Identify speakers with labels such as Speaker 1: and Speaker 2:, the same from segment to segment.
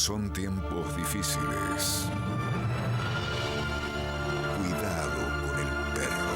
Speaker 1: Son tiempos difíciles. Cuidado con el perro.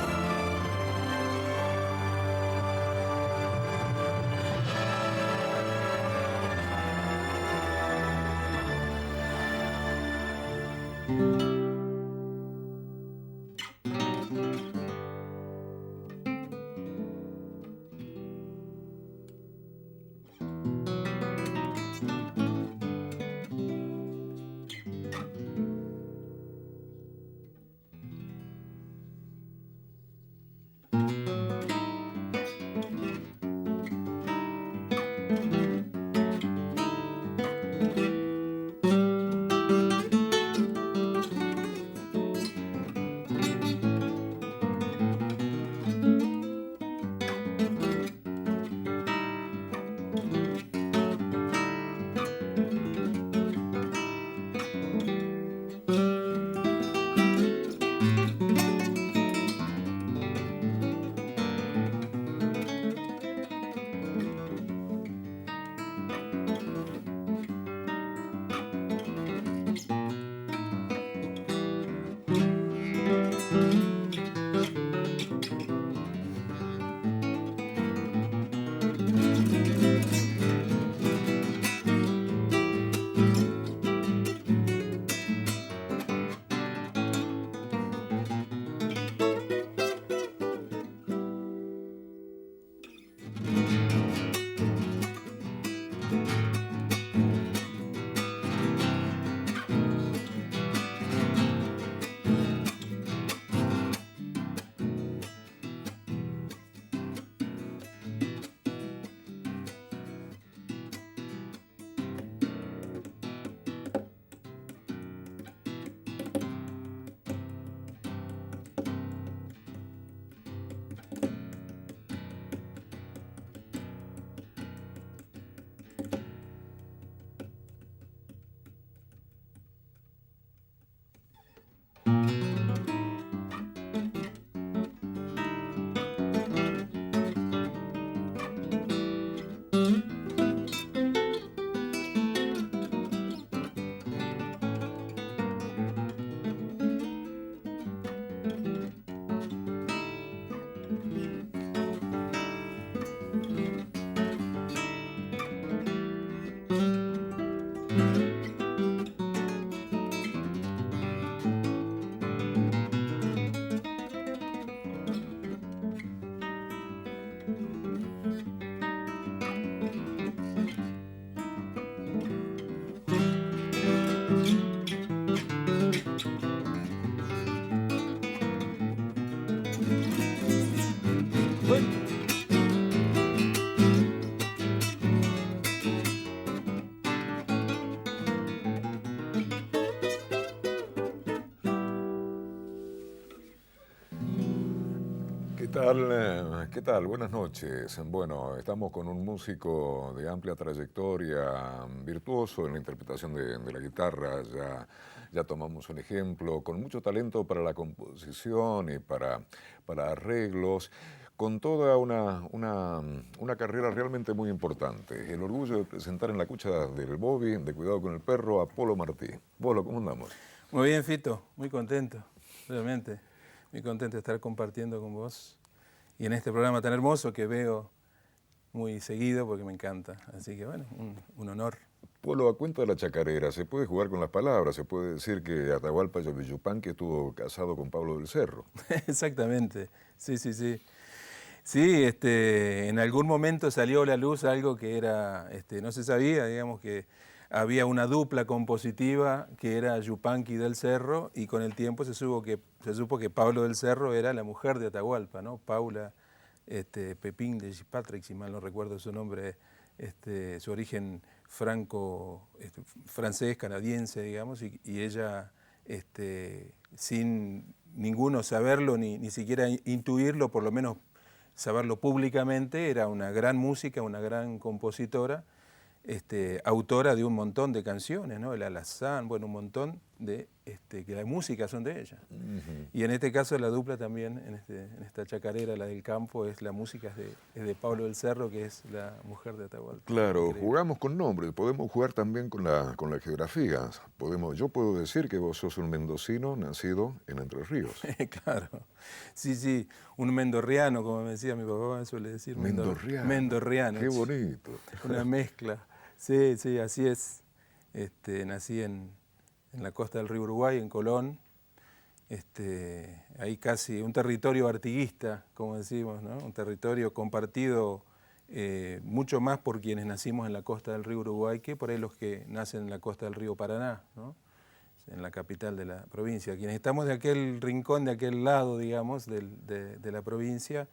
Speaker 2: ¿Qué tal? Buenas noches. Bueno, estamos con un músico de amplia trayectoria, virtuoso en la interpretación de la guitarra, ya tomamos un ejemplo, con mucho talento para la composición y para arreglos, con toda una carrera realmente muy importante. El orgullo de presentar en la cucha del Bobby, de Cuidado con el Perro, a Polo Martí. Polo, ¿cómo andamos?
Speaker 3: Muy bien, Fito, muy contento, realmente, muy contento de estar compartiendo con vos y en este programa tan hermoso que veo muy seguido porque me encanta. Así que bueno, un honor.
Speaker 2: Polo, a cuenta de la chacarera, se puede jugar con las palabras, se puede decir que Atahualpa Yupanqui estuvo casado con Pablo del Cerro.
Speaker 3: Exactamente, sí. Sí, en algún momento salió a la luz algo que era, no se sabía, digamos que había una dupla compositiva que era Yupanqui del Cerro y con el tiempo se supo que Pablo del Cerro era la mujer de Atahualpa, ¿no? Paula Pepín de Gipatrix, si mal no recuerdo su nombre, su origen francés, canadiense, digamos, y ella, sin ninguno saberlo, ni siquiera intuirlo, por lo menos saberlo públicamente, era una gran música, una gran compositora, autora de un montón de canciones, ¿no? El Alazán, bueno, un montón, que la música son de ella.
Speaker 2: Ujú.
Speaker 3: Y en este caso la dupla también, en esta chacarera, la del campo, la música es de Pablo del Cerro, que es la mujer de Atahualpa.
Speaker 2: Claro,
Speaker 3: Increíble.
Speaker 2: jugamos con nombres, podemos jugar también con la geografía. Yo puedo decir que vos sos un mendocino nacido en Entre Ríos.
Speaker 3: Claro, sí, un mendorriano, como me decía mi papá, me suele decir.
Speaker 2: Mendorriano.
Speaker 3: Mendorriano.
Speaker 2: Qué bonito.
Speaker 3: Una mezcla. Sí, así es. Nací en la costa del río Uruguay, en Colón. Ahí casi un territorio artiguista, como decimos, ¿no? Un territorio compartido mucho más por quienes nacimos en la costa del río Uruguay que por ahí los que nacen en la costa del río Paraná, ¿no? En la capital de la provincia. Quienes estamos de aquel rincón, de aquel lado, digamos, de la provincia,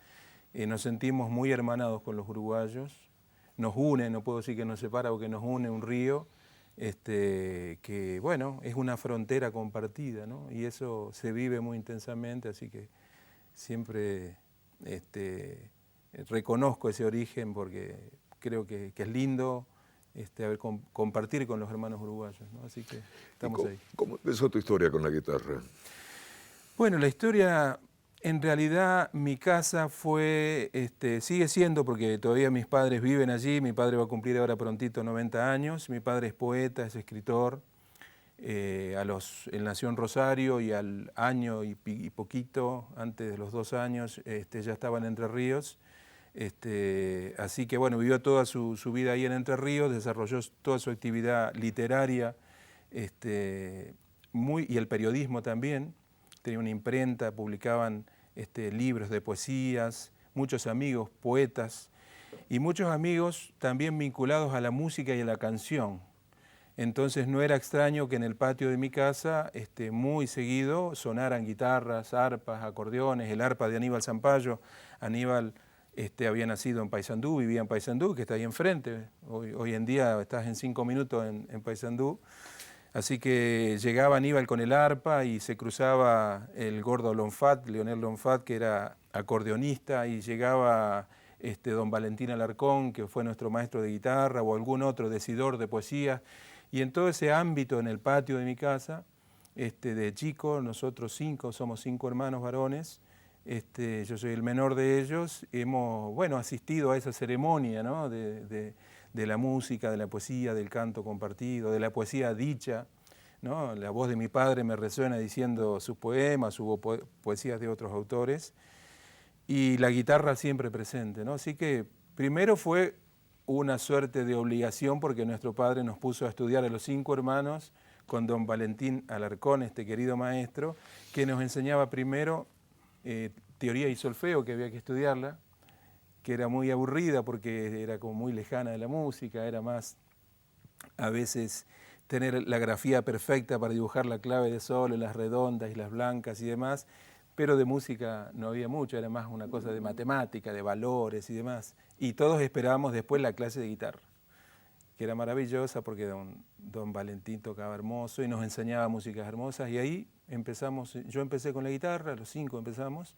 Speaker 3: nos sentimos muy hermanados con los uruguayos. Nos une, no puedo decir que nos separa, porque nos une un río, que, bueno, es una frontera compartida, ¿no? Y eso se vive muy intensamente, así que siempre reconozco ese origen porque creo que es lindo compartir con los hermanos uruguayos, ¿no? Así que estamos ahí.
Speaker 2: ¿Cómo empezó tu historia con la guitarra?
Speaker 3: Bueno, la historia, en realidad mi casa fue, sigue siendo, porque todavía mis padres viven allí, mi padre va a cumplir ahora prontito 90 años, mi padre es poeta, es escritor, él nació en Rosario y al año y poquito, antes de los 2 años, ya estaba en Entre Ríos. Así que bueno, vivió toda su vida ahí en Entre Ríos, desarrolló toda su actividad literaria y el periodismo también. Tenía una imprenta, publicaban libros de poesías, muchos amigos, poetas, y muchos amigos también vinculados a la música y a la canción. Entonces no era extraño que en el patio de mi casa muy seguido sonaran guitarras, arpas, acordeones, el arpa de Aníbal Zampayo. Aníbal había nacido en Paysandú, vivía en Paysandú, que está ahí enfrente. Hoy en día estás en 5 minutos en Paysandú. Así que llegaba Aníbal con el arpa y se cruzaba el gordo Lonfat, Leonel Lonfat, que era acordeonista, y llegaba don Valentín Alarcón, que fue nuestro maestro de guitarra, o algún otro decidor de poesía. Y en todo ese ámbito, en el patio de mi casa, de chico, nosotros somos 5 hermanos varones, yo soy el menor de ellos, hemos asistido a esa ceremonia, ¿no? de la música, de la poesía, del canto compartido, de la poesía dicha, ¿no? La voz de mi padre me resuena diciendo sus poemas, hubo poesías de otros autores, y la guitarra siempre presente, ¿no? Así que primero fue una suerte de obligación porque nuestro padre nos puso a estudiar a los 5 hermanos con don Valentín Alarcón, este querido maestro, que nos enseñaba primero teoría y solfeo, que había que estudiarla, que era muy aburrida porque era como muy lejana de la música, era más a veces tener la grafía perfecta para dibujar la clave de sol, las redondas y las blancas y demás, pero de música no había mucho, era más una cosa de matemática, de valores y demás. Y todos esperábamos después la clase de guitarra, que era maravillosa porque don Valentín tocaba hermoso y nos enseñaba músicas hermosas, y ahí empezamos. Yo empecé con la guitarra, los 5 empezamos,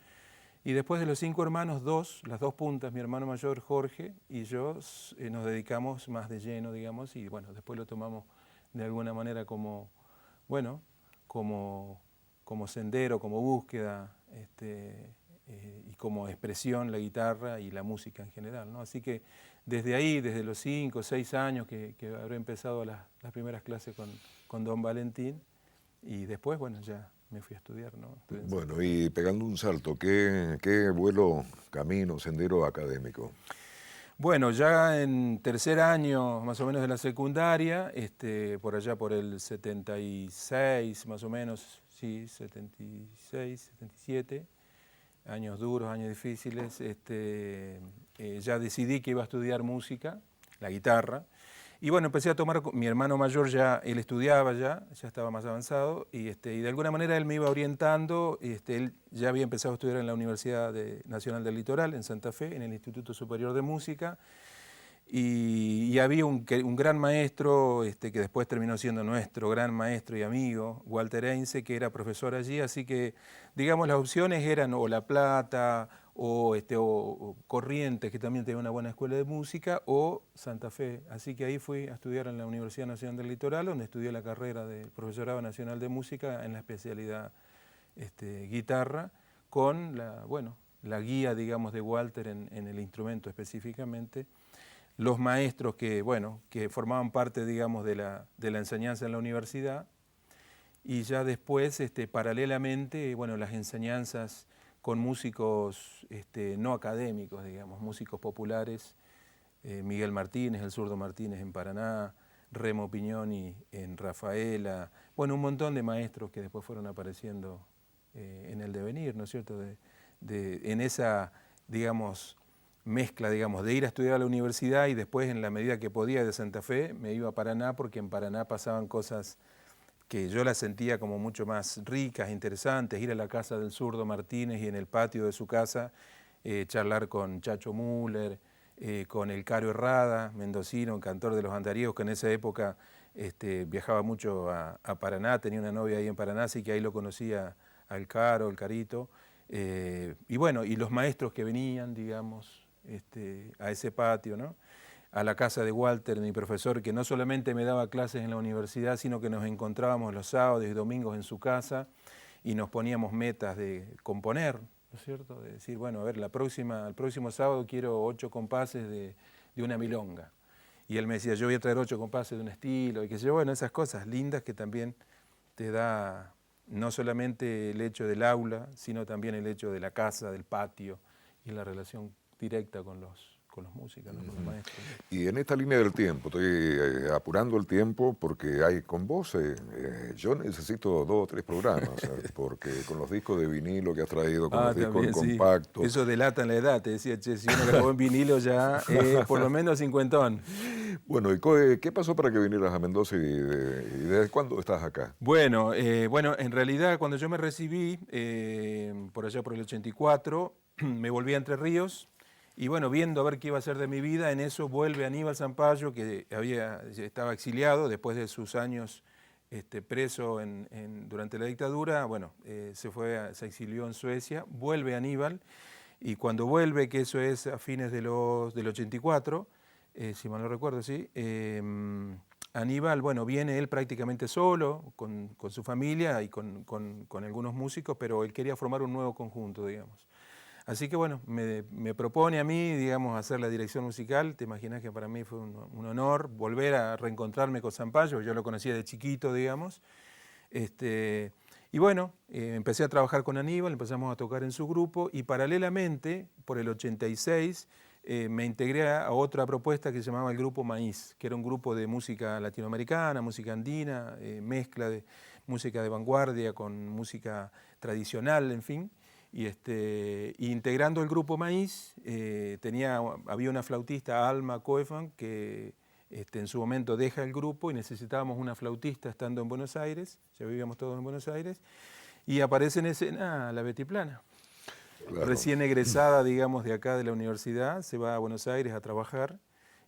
Speaker 3: y después de los 5 hermanos, las dos puntas, mi hermano mayor Jorge y yo, nos dedicamos más de lleno, digamos, y bueno, después lo tomamos de alguna manera como sendero, como búsqueda, y como expresión la guitarra y la música en general, ¿no? Así que desde ahí, desde los 5 o 6 años que habré empezado las primeras clases con don Valentín, y después, bueno, ya me fui a estudiar, ¿no? Entonces,
Speaker 2: Bueno, y pegando un salto, ¿qué vuelo, camino, sendero académico?
Speaker 3: bueno, ya en tercer año más o menos de la secundaria, por allá por el 76 más o menos, sí, 76, 77, años duros, años difíciles, ya decidí que iba a estudiar música, la guitarra. Y bueno, empecé a tomar, mi hermano mayor él estudiaba ya estaba más avanzado, y de alguna manera él me iba orientando. Él ya había empezado a estudiar en la Universidad Nacional del Litoral, en Santa Fe, en el Instituto Superior de Música, y había un gran maestro, que después terminó siendo nuestro gran maestro y amigo, Walter Einze, que era profesor allí, así que, digamos, las opciones eran o La Plata, o Corrientes, que también tenía una buena escuela de música, o Santa Fe. Así que ahí fui a estudiar en la Universidad Nacional del Litoral, donde estudié la carrera de Profesorado Nacional de Música en la especialidad guitarra, con la guía, digamos, de Walter en el instrumento específicamente. Los maestros que formaban parte, digamos, de la enseñanza en la universidad, y ya después, paralelamente, las enseñanzas con músicos no académicos, digamos, músicos populares, Miguel Martínez, el zurdo Martínez en Paraná, Remo Pignoni en Rafaela, un montón de maestros que después fueron apareciendo en el devenir, ¿no es cierto?, en esa, digamos, mezcla, digamos, de ir a estudiar a la universidad y después, en la medida que podía, de Santa Fe, me iba a Paraná, porque en Paraná pasaban cosas que yo las sentía como mucho más ricas, interesantes, ir a la casa del zurdo Martínez y en el patio de su casa charlar con Chacho Müller, con el Caro Herrada, mendocino, un cantor de los Andariegos, que en esa época viajaba mucho a Paraná, tenía una novia ahí en Paraná, así que ahí lo conocía al Caro, el Carito, y los maestros que venían, digamos, a ese patio, ¿no?, a la casa de Walter, mi profesor, que no solamente me daba clases en la universidad, sino que nos encontrábamos los sábados y domingos en su casa y nos poníamos metas de componer, ¿no es cierto?, de decir, a ver, el próximo sábado quiero 8 compases de una milonga. Y él me decía, yo voy a traer 8 compases de un estilo, y qué sé yo, esas cosas lindas que también te da no solamente el hecho del aula, sino también el hecho de la casa, del patio, y la relación directa con los músicos, ¿no?, con los maestros.
Speaker 2: Y en esta línea del tiempo, estoy apurando el tiempo porque hay con vos, yo necesito 2 o 3 programas, porque con los discos de vinilo que has traído, con los discos
Speaker 3: también,
Speaker 2: compactos.
Speaker 3: Sí. Eso delata en la edad, te decía, che, si uno grabó en vinilo ya por lo menos 50.
Speaker 2: Bueno, ¿y qué pasó para que vinieras a Mendoza y desde cuándo estás acá?
Speaker 3: Bueno, en realidad cuando yo me recibí, por allá por el 84, me volví a Entre Ríos. Y viendo a ver qué iba a hacer de mi vida, en eso vuelve Aníbal Zampayo, que estaba exiliado después de sus años preso durante la dictadura. Se exilió en Suecia, vuelve Aníbal, y cuando vuelve, que eso es a fines del 84, si mal no recuerdo, sí, Aníbal, viene él prácticamente solo, con su familia y con algunos músicos, pero él quería formar un nuevo conjunto, digamos. Así que me propone a mí, digamos, hacer la dirección musical. Te imaginas que para mí fue un honor volver a reencontrarme con Zampayo, yo lo conocía de chiquito, digamos. Empecé a trabajar con Aníbal, empezamos a tocar en su grupo y paralelamente, por el 86, me integré a otra propuesta que se llamaba el Grupo Maíz, que era un grupo de música latinoamericana, música andina, mezcla de música de vanguardia con música tradicional, en fin. Y integrando el Grupo Maíz, había una flautista, Alma Coefan, que en su momento deja el grupo y necesitábamos una flautista estando en Buenos Aires, ya vivíamos todos en Buenos Aires, y aparece en escena la Betty Plana. Claro. Recién egresada, digamos, de acá de la universidad, se va a Buenos Aires a trabajar,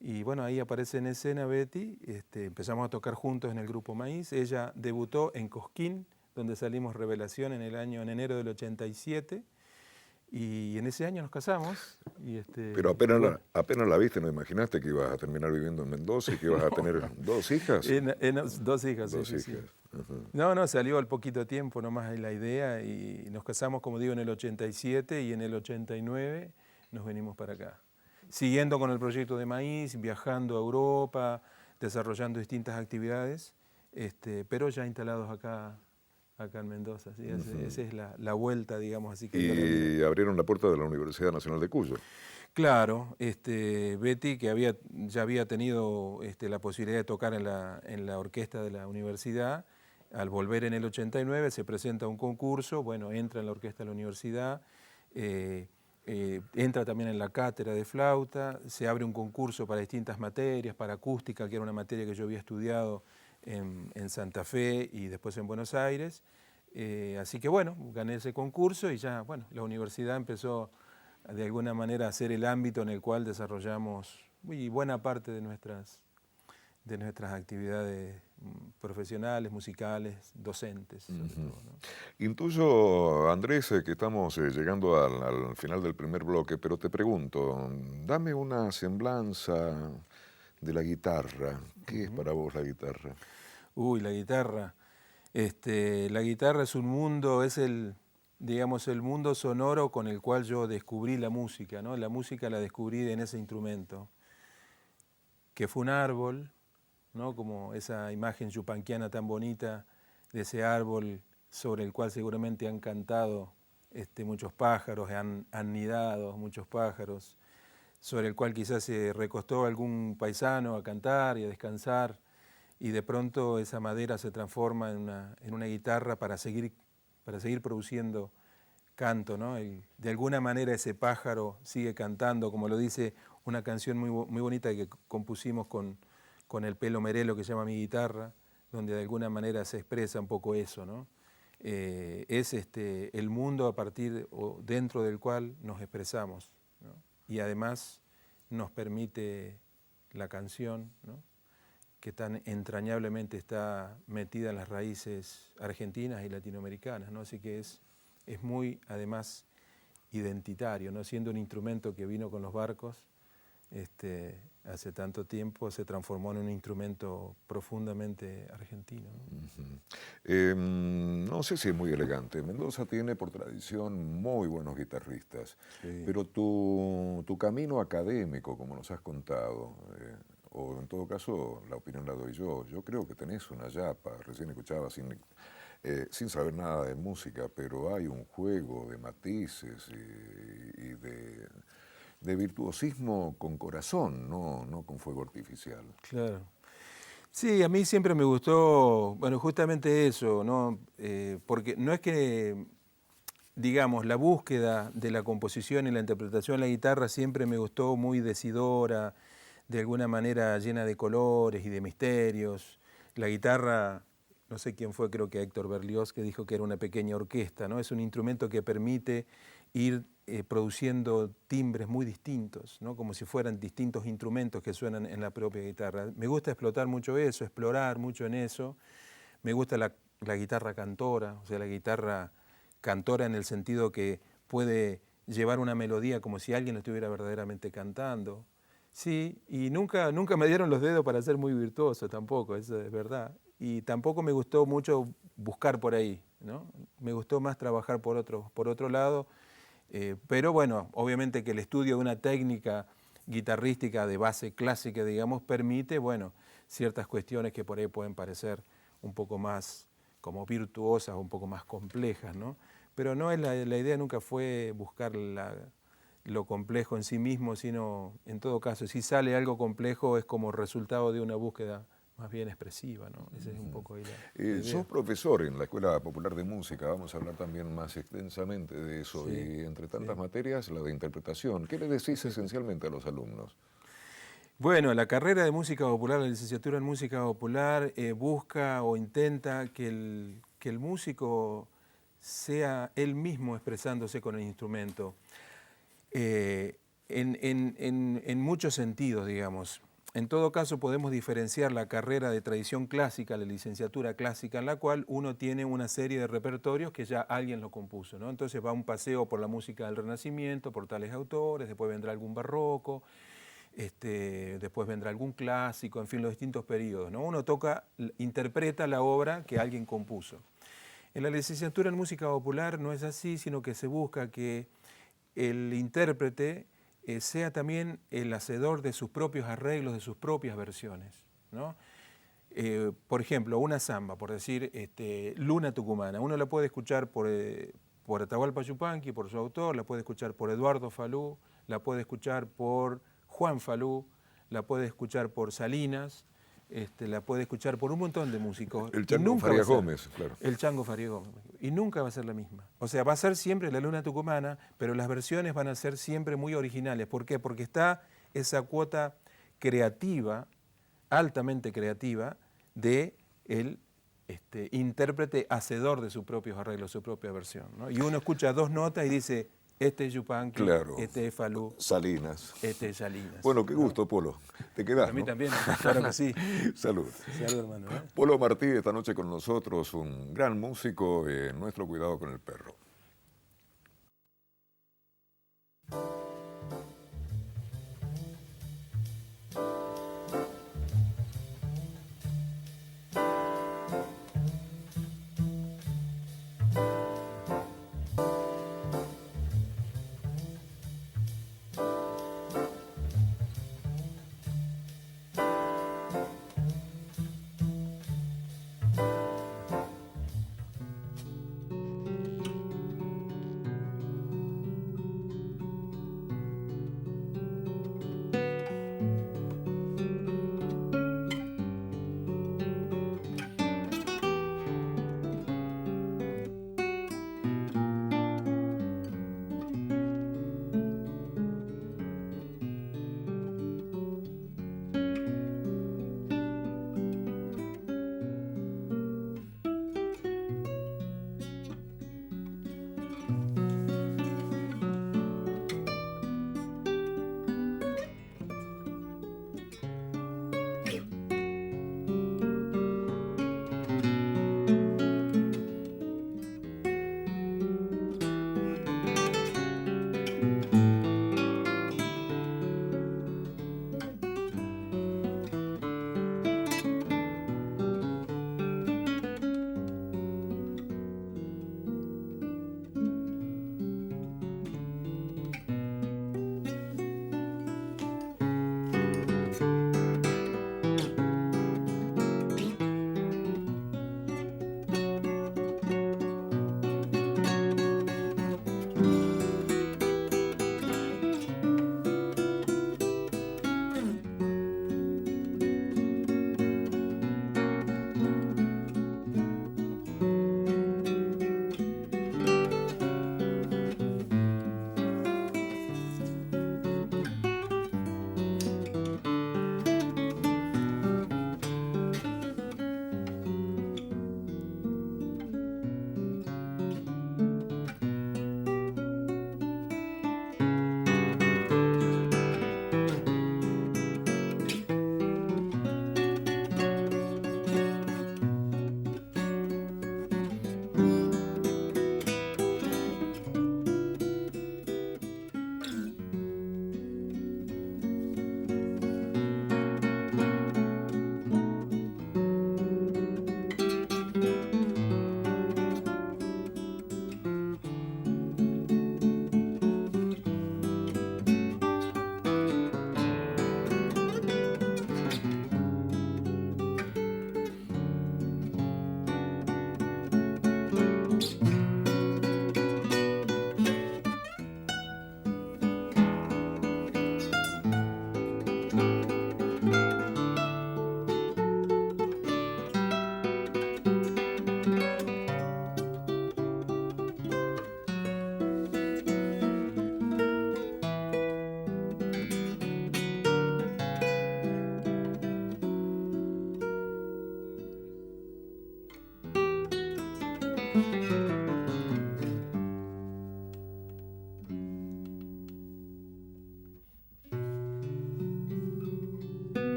Speaker 3: y ahí aparece en escena Betty, empezamos a tocar juntos en el Grupo Maíz. Ella debutó en Cosquín, donde salimos Revelación en enero del 87, y en ese año nos casamos.
Speaker 2: Pero apenas la viste, ¿no imaginaste que ibas a terminar viviendo en Mendoza y que ibas a tener 2 hijas?
Speaker 3: 2 hijas,
Speaker 2: sí.
Speaker 3: 2 hijas. Sí. No, salió al poquito tiempo nomás la idea, y nos casamos, como digo, en el 87, y en el 89 nos venimos para acá. Siguiendo con el proyecto de Maíz, viajando a Europa, desarrollando distintas actividades, pero ya instalados acá en Mendoza, ¿sí? Esa es la vuelta, digamos así.
Speaker 2: Y abrieron la puerta de la Universidad Nacional de Cuyo.
Speaker 3: Claro, Betty, que ya había tenido la posibilidad de tocar en la orquesta de la universidad, al volver en el 89 se presenta un concurso, entra en la orquesta de la universidad, entra también en la cátedra de flauta, se abre un concurso para distintas materias, para acústica, que era una materia que yo había estudiado en Santa Fe y después en Buenos Aires. Así que gané ese concurso y ya, la universidad empezó de alguna manera a ser el ámbito en el cual desarrollamos buena parte de nuestras actividades profesionales, musicales, docentes, sobre todo, ¿no?
Speaker 2: Intuyo, Andrés, que estamos llegando al final del primer bloque, pero te pregunto, dame una semblanza de la guitarra. ¿Qué es para vos la guitarra?
Speaker 3: Uy, la guitarra. La guitarra es un mundo, es digamos, el mundo sonoro con el cual yo descubrí la música, ¿no? La música la descubrí en ese instrumento, que fue un árbol, ¿no? Como esa imagen yupanquiana tan bonita de ese árbol sobre el cual seguramente han cantado muchos pájaros, han nidado muchos pájaros, sobre el cual quizás se recostó algún paisano a cantar y a descansar, y de pronto esa madera se transforma en una guitarra para seguir produciendo canto, ¿no? De alguna manera ese pájaro sigue cantando, como lo dice una canción muy bonita que compusimos con el Pelo Merelo, que se llama Mi Guitarra, donde de alguna manera se expresa un poco eso, ¿no? Es el mundo a partir o dentro del cual nos expresamos, ¿no? Y además nos permite la canción, ¿no? Que tan entrañablemente está metida en las raíces argentinas y latinoamericanas, ¿no? Así que es muy, además, identitario, ¿no? Siendo un instrumento que vino con los barcos, hace tanto tiempo se transformó en un instrumento profundamente argentino, ¿no?
Speaker 2: No sé si es muy elegante. Mendoza tiene por tradición muy buenos guitarristas,
Speaker 3: Sí.
Speaker 2: pero tu camino académico, como nos has contado, o en todo caso la opinión la doy yo creo que tenés una yapa, recién escuchaba sin saber nada de música, pero hay un juego de matices y de virtuosismo con corazón, no con fuego artificial.
Speaker 3: Claro. Sí, a mí siempre me gustó, bueno, justamente eso, ¿no? Porque no es que, digamos, la búsqueda de la composición y la interpretación de la guitarra siempre me gustó muy decidora, de alguna manera llena de colores y de misterios. La guitarra, no sé quién fue, creo que Héctor Berlioz, que dijo que era una pequeña orquesta, ¿no? Es un instrumento que permite ir produciendo timbres muy distintos, ¿no? Como si fueran distintos instrumentos que suenan en la propia guitarra. Me gusta explotar mucho eso, explorar mucho en eso. Me gusta la guitarra cantora, o sea, la guitarra cantora en el sentido que puede llevar una melodía como si alguien lo estuviera verdaderamente cantando. Sí, y nunca me dieron los dedos para ser muy virtuoso tampoco, eso es verdad. Y tampoco me gustó mucho buscar por ahí, ¿no? Me gustó más trabajar por otro lado. Pero bueno, obviamente que el estudio de una técnica guitarrística de base clásica, digamos, permite, bueno, ciertas cuestiones que por ahí pueden parecer un poco más como virtuosas, un poco más complejas, ¿no? Pero no es la idea nunca fue buscar lo complejo en sí mismo, sino en todo caso, si sale algo complejo es como resultado de una búsqueda más bien expresiva, ¿no? Esa es un poco ahí la idea.
Speaker 2: Sos profesor en la Escuela Popular de Música, vamos a hablar también más extensamente de eso,
Speaker 3: Sí,
Speaker 2: y entre tantas materias, la de interpretación. ¿Qué le decís esencialmente a los alumnos?
Speaker 3: Bueno, la carrera de música popular, la licenciatura en música popular, busca o intenta que el músico sea él mismo expresándose con el instrumento, en muchos sentidos, digamos. En todo caso, podemos diferenciar la carrera de tradición clásica, la licenciatura clásica, en la cual uno tiene una serie de repertorios que ya alguien lo compuso, ¿no? Entonces va un paseo por la música del Renacimiento, por tales autores, después vendrá algún barroco, después vendrá algún clásico, en fin, los distintos periodos, ¿no? Uno interpreta la obra que alguien compuso. En la licenciatura en música popular no es así, sino que se busca que el intérprete sea también el hacedor de sus propios arreglos, de sus propias versiones, ¿no? Por ejemplo, una samba, por decir Luna Tucumana, uno la puede escuchar por Atahualpa Yupanqui, por su autor, la puede escuchar por Eduardo Falú, la puede escuchar por Juan Falú, la puede escuchar por Salinas, la puede escuchar por un montón de músicos.
Speaker 2: El Chango Farías Gómez, claro.
Speaker 3: El Chango Farías Gómez. Y nunca va a ser la misma. O sea, va a ser siempre la Luna Tucumana, pero las versiones van a ser siempre muy originales. ¿Por qué? Porque está esa cuota creativa, altamente creativa, de el intérprete hacedor de sus propios arreglos, su propia versión, ¿no? Y uno escucha dos notas y dice, este es Yupanqui,
Speaker 2: Claro.
Speaker 3: este es Falú,
Speaker 2: Salinas.
Speaker 3: este es Salinas.
Speaker 2: Bueno, qué gusto, Polo. Te quedás,
Speaker 3: A mí
Speaker 2: ¿no?
Speaker 3: también, claro que sí.
Speaker 2: Salud.
Speaker 3: Salud, hermano.
Speaker 2: Polo Martí esta noche con nosotros, un gran músico en Nuestro Cuidado con el Perro.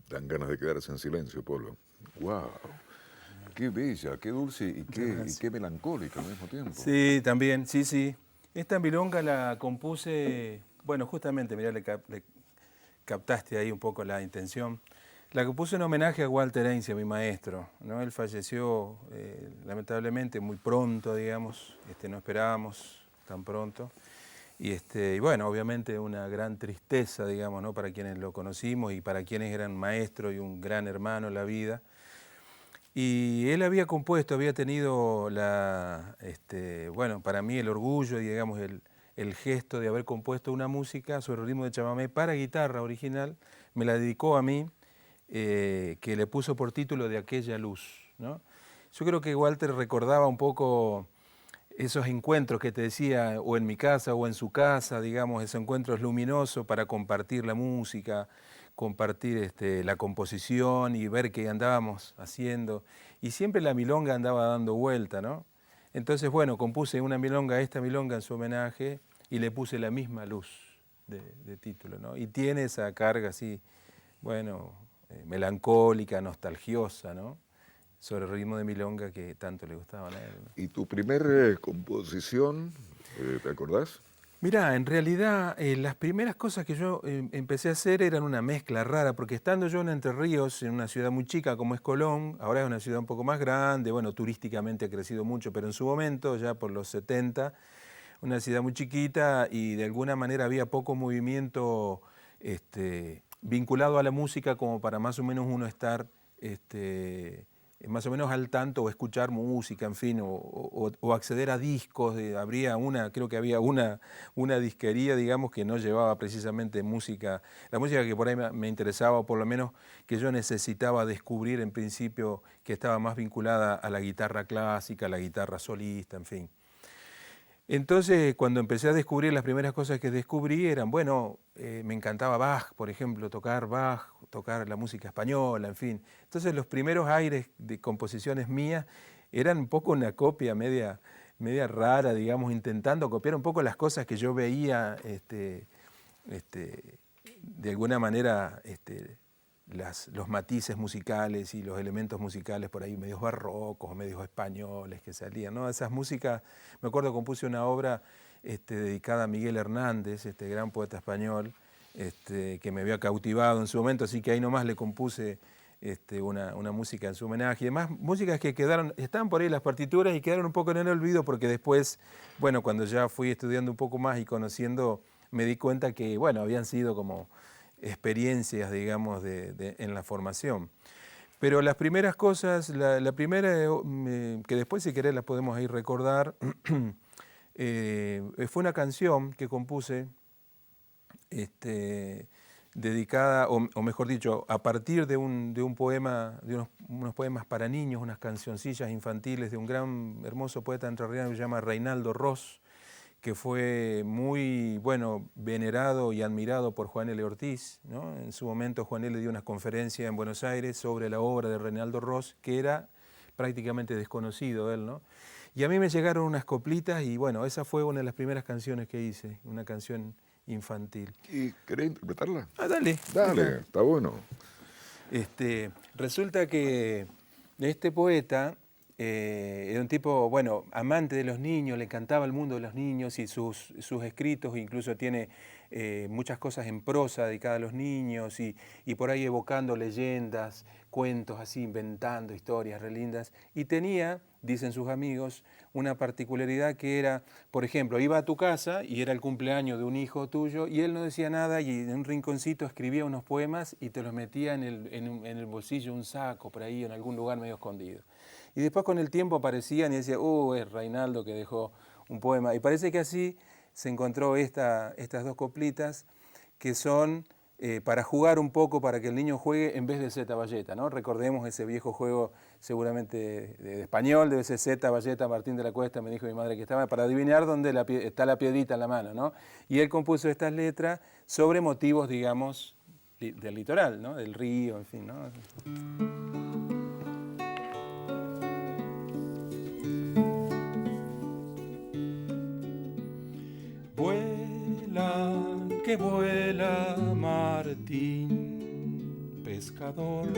Speaker 2: Dan ganas de quedarse en silencio, Polo. ¡Wow! Qué bella, qué dulce y qué melancólica al mismo tiempo.
Speaker 3: Sí, también, sí, sí. Esta milonga la compuse, bueno, justamente, mirá, le captaste ahí un poco la intención. La compuse en homenaje a Walter Heinze, mi maestro, ¿no? Él falleció lamentablemente muy pronto, digamos, no esperábamos tan pronto. Y bueno, obviamente una gran tristeza, digamos, ¿no? Para quienes lo conocimos y para quienes eran maestro y un gran hermano en la vida. Y él había compuesto, había tenido bueno, para mí el orgullo, digamos, el gesto de haber compuesto una música sobre el ritmo de chamamé para guitarra original, me la dedicó a mí, que le puso por título De aquella luz, ¿no? Yo creo que Walter recordaba un poco esos encuentros que te decía, o en mi casa o en su casa, digamos, esos encuentros luminosos para compartir la música, compartir la composición y ver qué andábamos haciendo. Y siempre la milonga andaba dando vuelta, ¿no? Entonces, bueno, compuse una milonga, esta milonga en su homenaje, y le puse La misma luz de título, ¿no? Y tiene esa carga así, bueno, melancólica, nostalgiosa, ¿no? Sobre el ritmo de milonga que tanto le gustaban a él, ¿no?
Speaker 2: ¿Y tu primer composición, te acordás?
Speaker 3: Mirá, en realidad las primeras cosas que yo empecé a hacer eran una mezcla rara, porque estando yo en Entre Ríos, en una ciudad muy chica como es Colón, ahora es una ciudad un poco más grande, bueno, turísticamente ha crecido mucho, pero en su momento, ya por los 70, una ciudad muy chiquita y de alguna manera había poco movimiento vinculado a la música como para más o menos uno estar más o menos al tanto o escuchar música, en fin, o acceder a discos. Creo que había una disquería, digamos, que no llevaba precisamente música, la música que por ahí me interesaba, o por lo menos que yo necesitaba descubrir en principio, que estaba más vinculada a la guitarra clásica, a la guitarra solista, en fin. Entonces, cuando empecé a descubrir, las primeras cosas que descubrí eran, bueno, me encantaba Bach, por ejemplo, tocar Bach, tocar la música española, en fin. Entonces, los primeros aires de composiciones mías eran un poco una copia media rara, digamos, intentando copiar un poco las cosas que yo veía, de alguna manera, los matices musicales y los elementos musicales por ahí medios barrocos, medios españoles que salían, ¿no? Esas músicas, me acuerdo que compuse una obra dedicada a Miguel Hernández, este gran poeta español, que me había cautivado en su momento, así que ahí nomás le compuse una música en su homenaje. Y además, músicas que estaban por ahí las partituras y quedaron un poco en el olvido, porque después, bueno, cuando ya fui estudiando un poco más y conociendo, me di cuenta que, bueno, habían sido como experiencias, digamos, en la formación. Pero las primeras cosas, la primera, que después si querés la podemos ahí recordar, fue una canción que compuse dedicada, o mejor dicho, a partir de un poema, de unos poemas para niños, unas cancioncillas infantiles de un gran, hermoso poeta entrerriano que se llama Reinaldo Ross, que fue muy, bueno, venerado y admirado por Juan L. Ortiz, ¿no? En su momento Juan L. dio una conferencia en Buenos Aires sobre la obra de Reinaldo Ross, que era prácticamente desconocido él, ¿no? Y a mí me llegaron unas coplitas y bueno, esa fue una de las primeras canciones que hice, una canción infantil.
Speaker 2: ¿Y querés interpretarla?
Speaker 3: Ah, dale.
Speaker 2: Dale, está bueno.
Speaker 3: Resulta que este poeta era un tipo, bueno, amante de los niños, le encantaba el mundo de los niños y sus escritos, incluso tiene muchas cosas en prosa dedicadas a los niños y por ahí evocando leyendas, cuentos así, inventando historias re lindas. Y tenía, dicen sus amigos, una particularidad que era, por ejemplo, iba a tu casa y era el cumpleaños de un hijo tuyo y él no decía nada y en un rinconcito escribía unos poemas y te los metía en el bolsillo, un saco, por ahí, en algún lugar medio escondido. Y después con el tiempo aparecían y decía, es Reinaldo que dejó un poema. Y parece que así se encontró estas dos coplitas que son para jugar un poco, para que el niño juegue en vez de Zeta Balleta, ¿no? Recordemos ese viejo juego seguramente de español, debe ser Zeta Balleta, Martín de la Cuesta, me dijo mi madre que estaba, para adivinar dónde está la piedrita en la mano, ¿no? Y él compuso estas letras sobre motivos, digamos, del litoral, ¿no? Del río, en fin, ¿no? Que vuela Martín, pescador,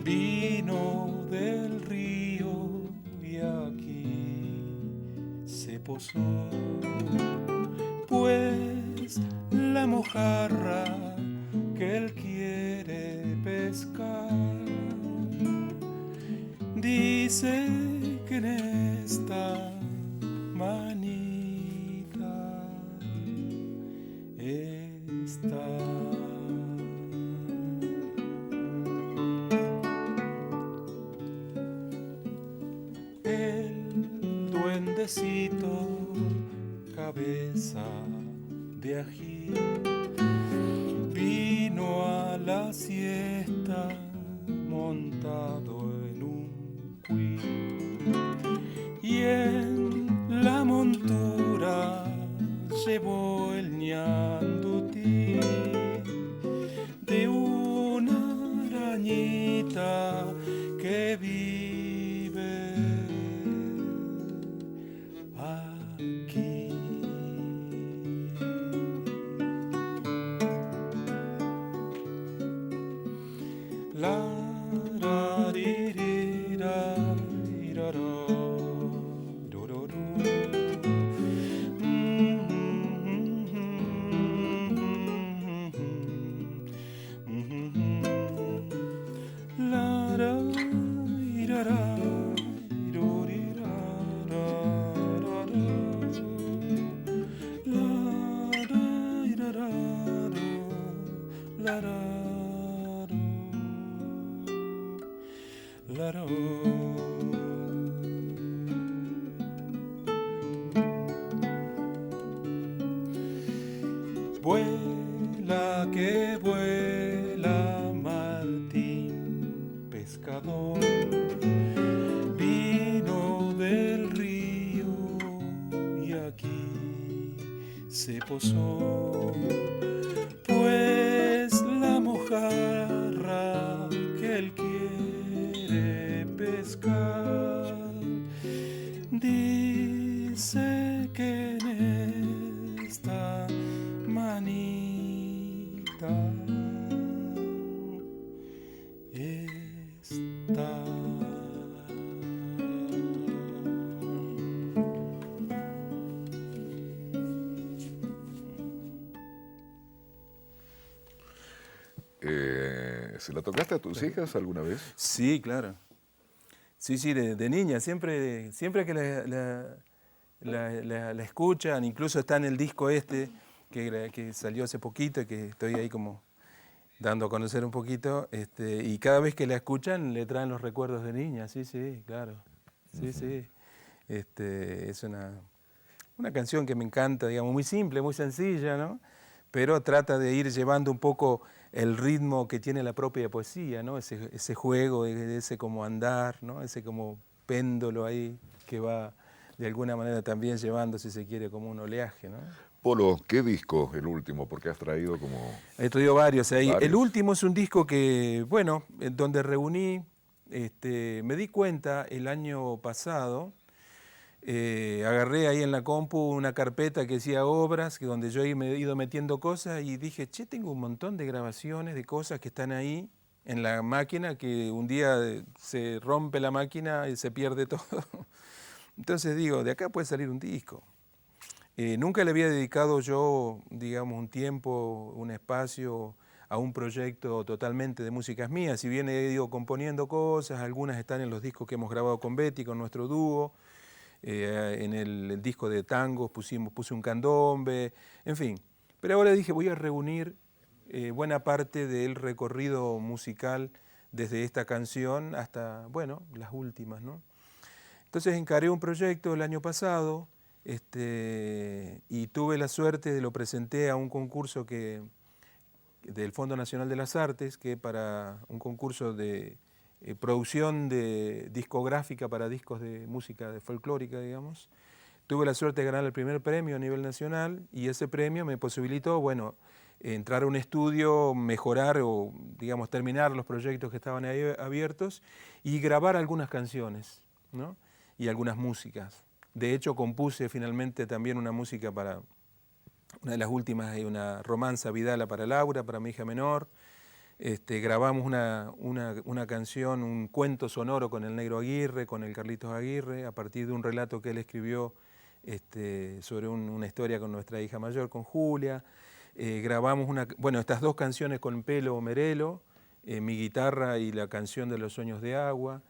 Speaker 3: vino del río y aquí se posó, pues la mojarra que él quiere pescar dice que en esta manita está. El duendecito, cabeza de ají, vino a la siesta montado en un cuí, y en la montura llevó el ñandutí de una arañita que vive aquí. La ra ri ri ra ri ra ra ro ro ro. La ra ri ra ra ro ri ra ra ra ra. La ra ri ra ra ro la ra. Vuela que vuela Martín pescador, vino del río y aquí se posó, pues la mojarra que él quiere pescar dice que en esta manita está.
Speaker 2: ¿Se la tocaste a tus hijas alguna vez?
Speaker 3: Sí, claro. Sí, sí, de niña. Siempre que la escuchan, incluso está en el disco este que salió hace poquito, que estoy ahí como dando a conocer un poquito, y cada vez que la escuchan le traen los recuerdos de niña. Sí, sí, claro. Sí, sí. Es una canción que me encanta, digamos, muy simple, muy sencilla, ¿no? Pero trata de ir llevando un poco el ritmo que tiene la propia poesía, ¿no? Ese juego, ese como andar, ¿no? Ese como péndulo ahí que va de alguna manera también llevando, si se quiere, como un oleaje, ¿no?
Speaker 2: Polo, ¿qué disco el último? Porque has traído como...
Speaker 3: He traído varios ahí.
Speaker 2: Varios.
Speaker 3: El último es un disco que, bueno, donde reuní, me di cuenta el año pasado. Agarré ahí en la compu una carpeta que decía obras, donde yo me he ido metiendo cosas y dije, che, tengo un montón de grabaciones de cosas que están ahí en la máquina, que un día se rompe la máquina y se pierde todo. Entonces digo, de acá puede salir un disco. Nunca le había dedicado yo, digamos, un tiempo, un espacio a un proyecto totalmente de músicas mías. Si bien he ido componiendo cosas, algunas están en los discos que hemos grabado con Betty, con nuestro dúo. En el disco de tangos puse un candombe, en fin. Pero ahora dije, voy a reunir buena parte del recorrido musical desde esta canción hasta, bueno, las últimas, ¿no? Entonces encaré un proyecto el año pasado y tuve la suerte de lo presenté a un concurso del Fondo Nacional de las Artes, que para un concurso de producción de discográfica para discos de música folclórica, digamos. Tuve la suerte de ganar el primer premio a nivel nacional y ese premio me posibilitó, bueno, entrar a un estudio, mejorar o, digamos, terminar los proyectos que estaban ahí abiertos y grabar algunas canciones, ¿no? Y algunas músicas. De hecho, compuse finalmente también una música para una de las últimas, hay una romanza Vidala para Laura, para mi hija menor. Grabamos una canción, un cuento sonoro con el Negro Aguirre, con el Carlitos Aguirre, a partir de un relato que él escribió sobre una historia con nuestra hija mayor, con Julia. Grabamos estas dos canciones con Pelo Merelo, mi guitarra y la canción de Los Sueños de Agua.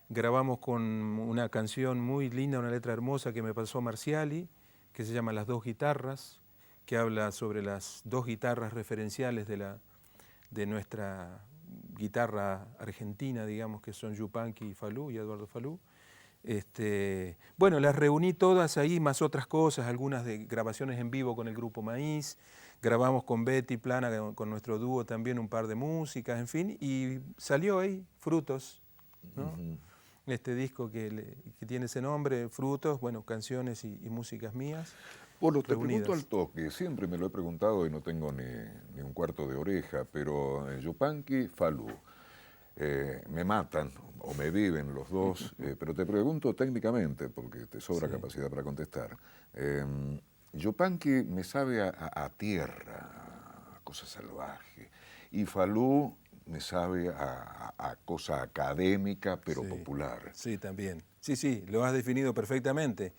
Speaker 3: Grabamos con una canción muy linda, una letra hermosa que me pasó Marciali, que se llama Las Dos Guitarras, que habla sobre las dos guitarras referenciales de nuestra guitarra argentina, digamos, que son Yupanqui y Falú, y Eduardo Falú. Bueno, las reuní todas ahí, más otras cosas, algunas de grabaciones en vivo con el grupo Maíz, grabamos con Betty Plana, con nuestro dúo también un par de músicas, en fin, y salió ahí, Frutos, ¿no? Este disco que tiene ese nombre, Frutos, bueno, canciones y músicas mías.
Speaker 2: Bueno, te
Speaker 3: reunidas.
Speaker 2: pregunto al toque, siempre me lo he preguntado y no tengo ni un cuarto de oreja, pero Yupanqui, Falú, me matan o me viven los dos, pero te pregunto técnicamente, porque te sobra
Speaker 3: Sí.
Speaker 2: capacidad para contestar. Yupanqui me sabe a tierra, a cosa salvaje, y Falú me sabe a cosa académica, pero
Speaker 3: Sí.
Speaker 2: popular.
Speaker 3: Sí, también. Sí, sí, lo has definido perfectamente.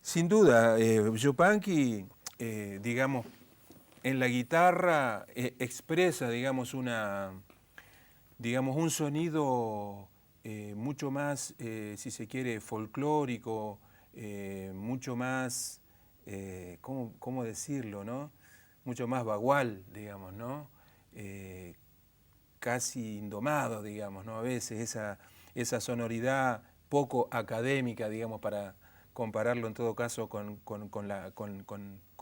Speaker 3: Sin duda, Yupanqui, digamos, en la guitarra expresa, digamos, un sonido mucho más, si se quiere, folclórico, mucho más, ¿cómo decirlo, no? Mucho más bagual, digamos, ¿no? Casi indomado, digamos, ¿no? A veces esa sonoridad poco académica, digamos, para compararlo en todo caso con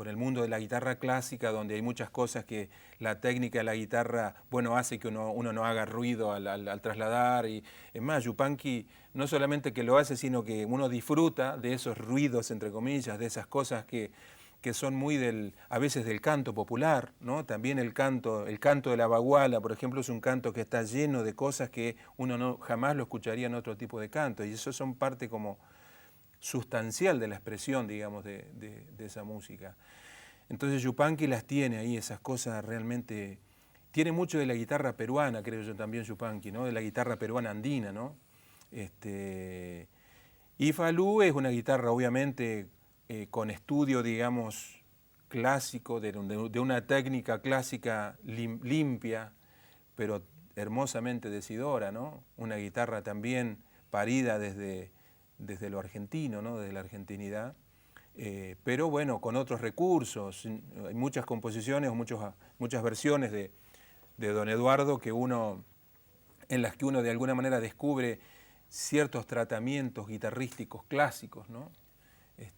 Speaker 3: el mundo de la guitarra clásica, donde hay muchas cosas que la técnica de la guitarra, bueno, hace que uno no haga ruido al trasladar. Y es más, Yupanqui no solamente que lo hace, sino que uno disfruta de esos ruidos, entre comillas, de esas cosas que son muy a veces del canto popular, ¿no? También el canto de la baguala, por ejemplo, es un canto que está lleno de cosas que uno jamás lo escucharía en otro tipo de canto, y eso son parte como sustancial de la expresión, digamos, de esa música. Entonces Yupanqui las tiene ahí, esas cosas realmente. Tiene mucho de la guitarra peruana, creo yo también, Yupanqui, ¿no? De la guitarra peruana andina, ¿no? Y Falú es una guitarra, obviamente, con estudio, digamos, clásico, de una técnica clásica limpia, pero hermosamente decidora, ¿no? Una guitarra también parida desde lo argentino, ¿no? Desde la argentinidad, pero bueno, con otros recursos. Hay muchas composiciones o muchas versiones de Don Eduardo en las que uno de alguna manera descubre ciertos tratamientos guitarrísticos clásicos, ¿no?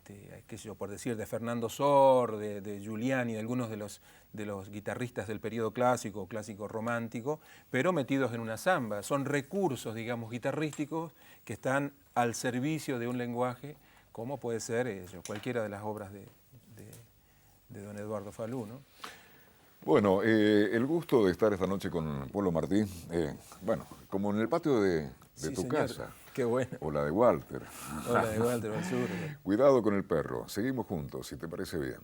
Speaker 3: Qué sé yo, por decir, de Fernando Sor, de Giuliani, de algunos de los guitarristas del periodo clásico romántico, pero metidos en una samba. Son recursos, digamos, guitarrísticos que están al servicio de un lenguaje, como puede ser cualquiera de las obras de don Eduardo Falú, ¿no?
Speaker 2: Bueno, el gusto de estar esta noche con Polo Martí, bueno, como en el patio de
Speaker 3: Sí,
Speaker 2: tu
Speaker 3: señor.
Speaker 2: casa.
Speaker 3: Qué bueno.
Speaker 2: O la de Walter.
Speaker 3: O la de Walter Balsur.
Speaker 2: Cuidado con el perro. Seguimos juntos, si te parece bien.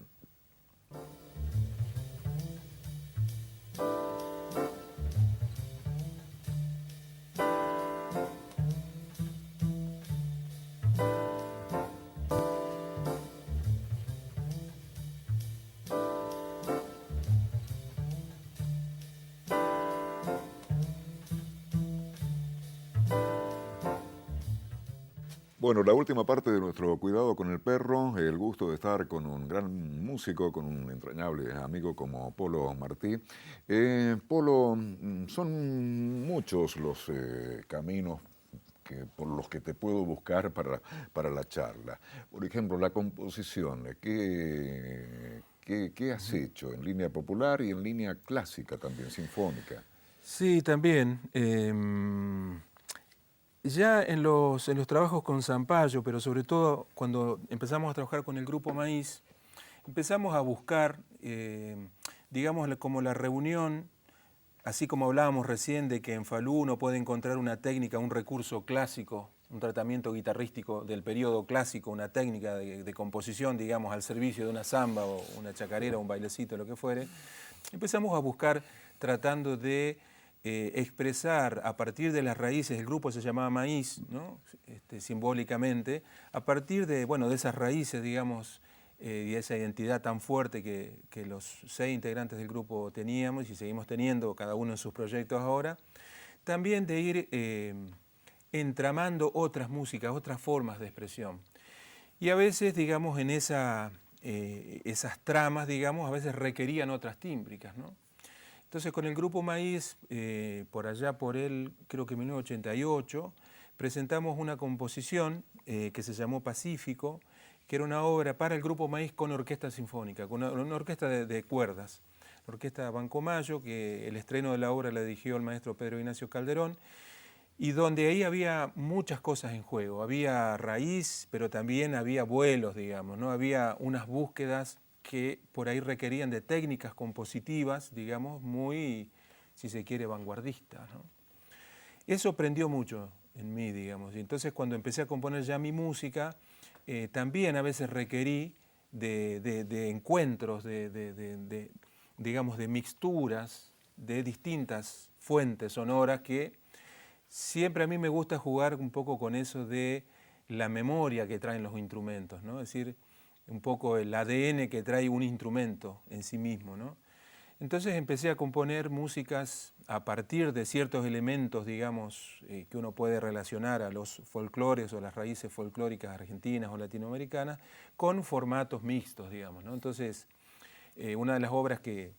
Speaker 2: Bueno, la última parte de nuestro cuidado con el perro, el gusto de estar con un gran músico, con un entrañable amigo como Polo Martí. Polo, son muchos los caminos por los que te puedo buscar para la charla. Por ejemplo, la composición, ¿qué has hecho en línea popular y en línea clásica también, sinfónica?
Speaker 3: Sí, también. Ya en los trabajos con Zampayo, pero sobre todo cuando empezamos a trabajar con el Grupo Maíz, empezamos a buscar, digamos, como la reunión, así como hablábamos recién de que en Falú uno puede encontrar una técnica, un recurso clásico, un tratamiento guitarrístico del periodo clásico, una técnica de composición, digamos, al servicio de una samba o una chacarera, un bailecito, lo que fuere. Empezamos a buscar tratando de expresar a partir de las raíces, el grupo se llamaba Maíz, ¿no? Simbólicamente, a partir de esas raíces, digamos, y esa identidad tan fuerte que los 6 integrantes del grupo teníamos y seguimos teniendo, cada uno en sus proyectos ahora, también de ir entramando otras músicas, otras formas de expresión. Y a veces, digamos, en esa esas tramas, digamos, a veces requerían otras tímbricas, ¿no? Entonces con el Grupo Maíz, por allá por el, creo que 1988, presentamos una composición que se llamó Pacífico, que era una obra para el Grupo Maíz con orquesta sinfónica, con una orquesta de cuerdas, la orquesta Banco Mayo, que el estreno de la obra la dirigió el maestro Pedro Ignacio Calderón, y donde ahí había muchas cosas en juego. Había raíz, pero también había vuelos, digamos, ¿no? Había unas búsquedas que por ahí requerían de técnicas compositivas, digamos, muy, si se quiere, vanguardistas, ¿no? Eso prendió mucho en mí, digamos. Y entonces cuando empecé a componer ya mi música, también a veces requerí de encuentros, digamos, de mixturas de distintas fuentes sonoras que siempre a mí me gusta jugar un poco con eso de la memoria que traen los instrumentos, ¿no? Es decir, un poco el ADN que trae un instrumento en sí mismo, ¿no? Entonces empecé a componer músicas a partir de ciertos elementos, digamos, que uno puede relacionar a los folclores o las raíces folclóricas argentinas o latinoamericanas con formatos mixtos, digamos, ¿no? Entonces, una de las obras que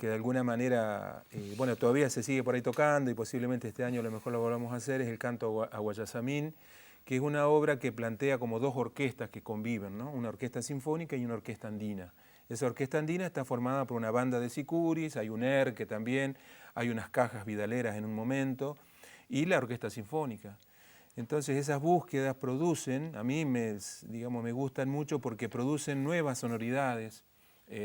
Speaker 3: de alguna manera, bueno, todavía se sigue por ahí tocando y posiblemente este año a lo mejor lo volvamos a hacer, es el canto a Guayasamín, que es una obra que plantea como dos orquestas que conviven, ¿no? Una orquesta sinfónica y una orquesta andina. Esa orquesta andina está formada por una banda de sicuris, hay un erque también, hay unas cajas vidaleras en un momento, y la orquesta sinfónica. Entonces esas búsquedas producen, a mí digamos, me gustan mucho porque producen nuevas sonoridades,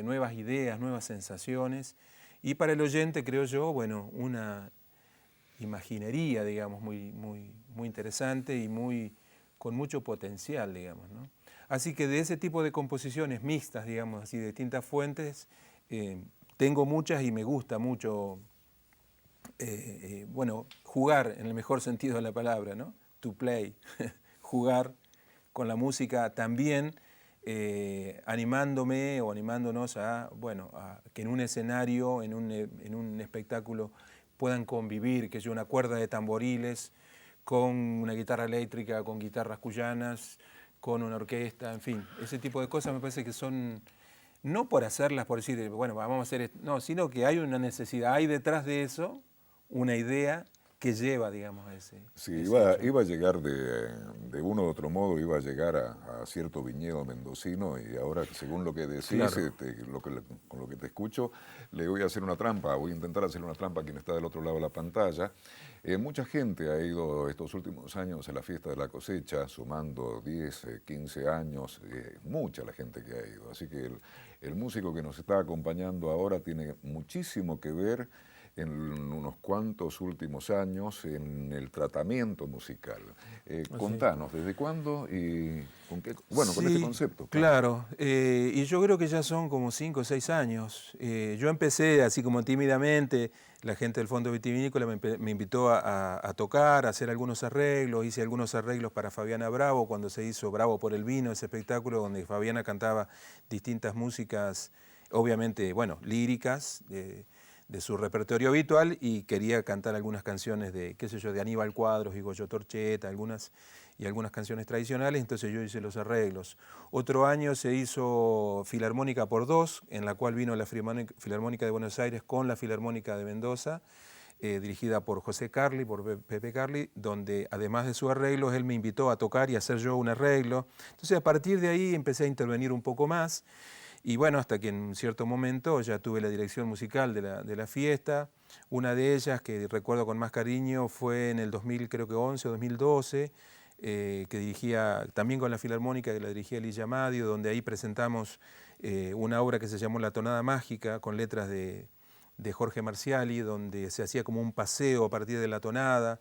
Speaker 3: nuevas ideas, nuevas sensaciones, y para el oyente, creo yo, bueno, una imaginería, digamos, muy interesante y con mucho potencial, digamos, ¿no? Así que de ese tipo de composiciones mixtas, digamos, así de distintas fuentes, tengo muchas y me gusta mucho, bueno, jugar en el mejor sentido de la palabra, ¿no? To play, jugar con la música también, animándome o animándonos a, bueno, a que en un escenario, en un espectáculo puedan convivir, que yo una cuerda de tamboriles con una guitarra eléctrica, con guitarras cuyanas, con una orquesta, en fin, ese tipo de cosas me parece que son, no por hacerlas, por decir, bueno, vamos a hacer esto, no, sino que hay una necesidad, hay detrás de eso una idea que lleva, digamos, a ese.
Speaker 2: Sí,
Speaker 3: ese
Speaker 2: iba a llegar de uno u otro modo, iba a llegar a cierto viñedo mendocino y ahora, según lo que decís,
Speaker 3: claro.
Speaker 2: con lo que te escucho, le voy a hacer una trampa, voy a intentar hacer una trampa a quien está del otro lado de la pantalla. Mucha gente ha ido estos últimos años a la fiesta de la cosecha, sumando 10, 15 años, mucha la gente que ha ido. Así que el músico que nos está acompañando ahora tiene muchísimo que ver en unos cuantos últimos años en el tratamiento musical. Contanos, ¿desde cuándo y con qué? Bueno, con este concepto.
Speaker 3: Claro, y yo creo que ya son como 5 o 6 años. Yo empecé así como tímidamente, la gente del Fondo Vitivinícola me invitó a tocar, a hacer algunos arreglos, hice algunos arreglos para Fabiana Bravo, cuando se hizo Bravo por el Vino, ese espectáculo donde Fabiana cantaba distintas músicas, obviamente, bueno, líricas, de su repertorio habitual, y quería cantar algunas canciones de, qué sé yo, de Aníbal Cuadros y Goyo Torcheta, algunas canciones tradicionales, entonces yo hice los arreglos. Otro año se hizo Filarmónica por Dos, en la cual vino la Filarmónica de Buenos Aires con la Filarmónica de Mendoza, dirigida por José Carli, por Pepe Carli, donde además de sus arreglos, él me invitó a tocar y a hacer yo un arreglo. Entonces a partir de ahí empecé a intervenir un poco más, y bueno, hasta que en un cierto momento ya tuve la dirección musical de la fiesta. Una de ellas, que recuerdo con más cariño, fue en el 2011 o 2012, que dirigía también con la Filarmónica, que la dirigía Ligia Madio, donde ahí presentamos una obra que se llamó La Tonada Mágica, con letras de Jorge Marciali, donde se hacía como un paseo a partir de la tonada,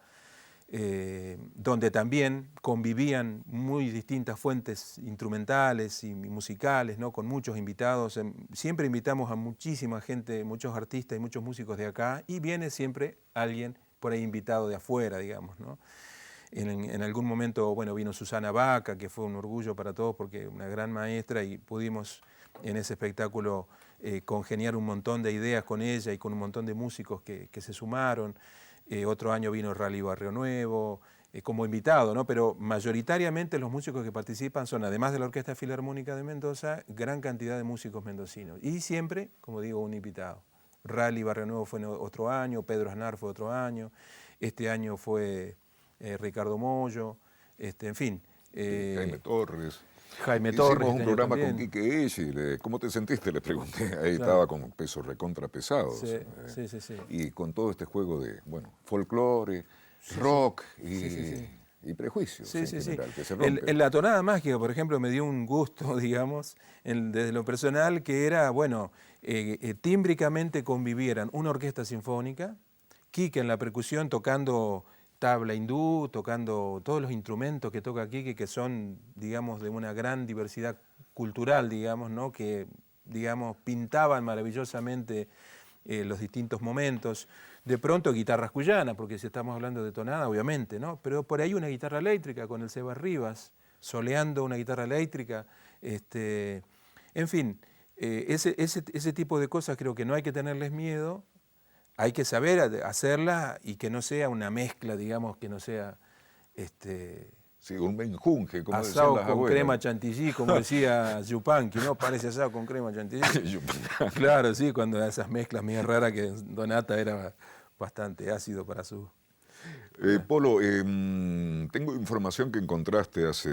Speaker 3: donde también convivían muy distintas fuentes instrumentales y musicales, ¿no? Con muchos invitados. Siempre invitamos a muchísima gente, muchos artistas y muchos músicos de acá, y viene siempre alguien por ahí invitado de afuera, digamos, ¿no? En algún momento, bueno, vino Susana Baca, que fue un orgullo para todos porque una gran maestra, y pudimos en ese espectáculo congeniar un montón de ideas con ella y con un montón de músicos que se sumaron. Otro año vino Rally Barrio Nuevo, como invitado, ¿no? Pero mayoritariamente los músicos que participan son, además de la Orquesta Filarmónica de Mendoza, gran cantidad de músicos mendocinos. Y siempre, como digo, un invitado. Rally Barrio Nuevo fue otro año, Pedro Aznar fue otro año, este año fue Ricardo Mollo, en fin.
Speaker 2: Jaime Torres.
Speaker 3: Jaime Torres.
Speaker 2: Hicimos un programa
Speaker 3: también.
Speaker 2: con Quique Eji, ¿cómo te sentiste? Le pregunté, ahí estaba con pesos recontrapesados.
Speaker 3: Sí, sí, sí.
Speaker 2: Y con todo este juego de, bueno, folclore, rock y prejuicios
Speaker 3: Sí,
Speaker 2: en
Speaker 3: sí,
Speaker 2: general,
Speaker 3: sí.
Speaker 2: que se rompen.
Speaker 3: En la tonada mágica, por ejemplo, me dio un gusto, digamos, desde lo personal, que era, bueno, tímbricamente convivieran una orquesta sinfónica, Quique en la percusión tocando tabla hindú, tocando todos los instrumentos que toca Quique, que son, digamos, de una gran diversidad cultural, digamos, ¿no? Que, digamos, pintaban maravillosamente los distintos momentos. De pronto guitarras cuyanas, porque si estamos hablando de tonada, obviamente, ¿no? Pero por ahí una guitarra eléctrica con el Seba Rivas, soleando una guitarra eléctrica. En fin, ese tipo de cosas creo que no hay que tenerles miedo, hay que saber hacerlas y que no sea una mezcla, digamos, que no sea
Speaker 2: Sí, un menjunje, como decían
Speaker 3: asado
Speaker 2: las
Speaker 3: con
Speaker 2: abuelas.
Speaker 3: crema chantilly, como decía Yupanqui, ¿no? Parece asado con crema chantilly. Claro, sí, cuando esas mezclas medio raras que Donata era bastante ácido para su...
Speaker 2: Polo, tengo información que encontraste hace